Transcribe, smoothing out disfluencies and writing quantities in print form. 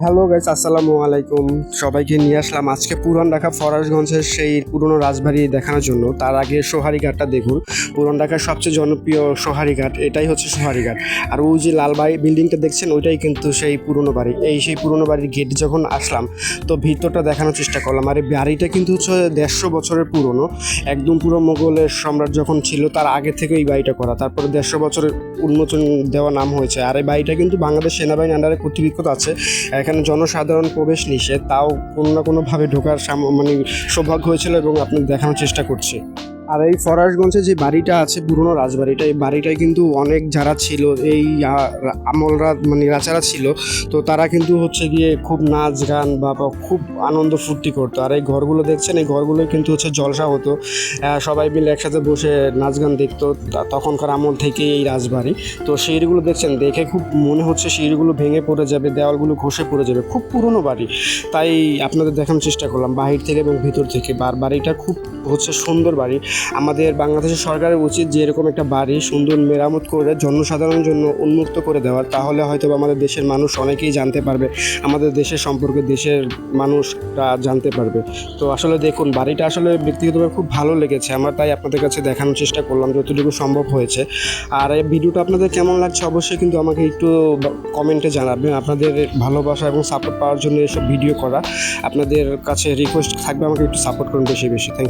Hello guys, আসসালামু আলাইকুম। সবাইকে নিয়ে আসলাম আজকে পুরান ঢাকা ফরাশগঞ্জের সেই পুরনো রাজবাড়ি দেখানোর জন্য। তার আগে সোহারীঘাটটা দেখুন। পুরান ঢাকার সবচেয়ে জনপ্রিয় সোহারীঘাট, এটাই হচ্ছে সোহারীঘাট। আর ওই যে লালবাড়ি বিল্ডিংটা দেখছেন, ওইটাই কিন্তু সেই পুরনো বাড়ি। সেই পুরনো বাড়ির গেট যখন আসলাম, তো ভিতরটা দেখানোর চেষ্টা করলাম। আর এই বাড়িটা কিন্তু হচ্ছে 150 বছরের পুরনো। একদম পুরো মোগলের সম্রাট যখন ছিল তার আগে থেকে এই বাড়িটা করা, তারপরে 150 বছরের উন্মোচন দেওয়া নাম হয়েছে। আর এই বাড়িটা কিন্তু বাংলাদেশ সেনাবাহিনীর আন্ডারে কর্তৃপক্ষ আছে। এখানে জনসাধারণ প্রবেশ নিষেধ, তাও কোনো না কোনোভাবে ঢোকার মানে সৌভাগ্য হয়েছিল এবং আপনি দেখানোর চেষ্টা করছি। আর এই ফরাশগঞ্জে যে বাড়িটা আছে পুরনো রাজবাড়িটা, এই বাড়িটায় কিন্তু অনেক যারা ছিল এই আমলরা মানে রাজারা ছিল, তো তারা কিন্তু হচ্ছে গিয়ে খুব নাচ গান বা খুব আনন্দ ফুর্তি করতো। আর এই ঘরগুলো দেখছেন, এই ঘরগুলোই কিন্তু হচ্ছে জলসা হতো। সবাই মিলে একসাথে বসে নাচ গান দেখতো। তখনকার আমল থেকে এই রাজবাড়ি। তো সিঁড়িগুলো দেখছেন, দেখে খুব মনে হচ্ছে সিঁড়িগুলো ভেঙে পড়ে যাবে, দেওয়ালগুলো খসে পড়ে যাবে। খুব পুরনো বাড়ি, তাই আপনাদের দেখানোর চেষ্টা করলাম বাহির থেকে এবং ভিতর থেকে। বাড়িটা খুব হচ্ছে সুন্দর বাড়ি। আমাদের বাংলাদেশের সরকারের উচিত যে এরকম একটা বাড়ি সুন্দর মেরামত করে জনসাধারণের জন্য উন্মুক্ত করে দেওয়ার, তাহলে হয়তো আমাদের দেশের মানুষ অনেকেই জানতে পারবে, আমাদের দেশের সম্পর্কে দেশের মানুষরা জানতে পারবে। তো আসলে দেখুন, বাড়িটা আসলে ব্যক্তিগতভাবে খুব ভালো লেগেছে আমার, তাই আপনাদের কাছে দেখানোর চেষ্টা করলাম যতটুকু সম্ভব হয়েছে। আর এই ভিডিওটা আপনাদের কেমন লাগছে অবশ্যই কিন্তু আমাকে একটু কমেন্টে জানাবেন। আপনাদের ভালোবাসা এবং সাপোর্ট পাওয়ার জন্য এসব ভিডিও করা, আপনাদের কাছে রিকোয়েস্ট থাকবে আমাকে একটু সাপোর্ট করুন বেশি বেশি। Thank you.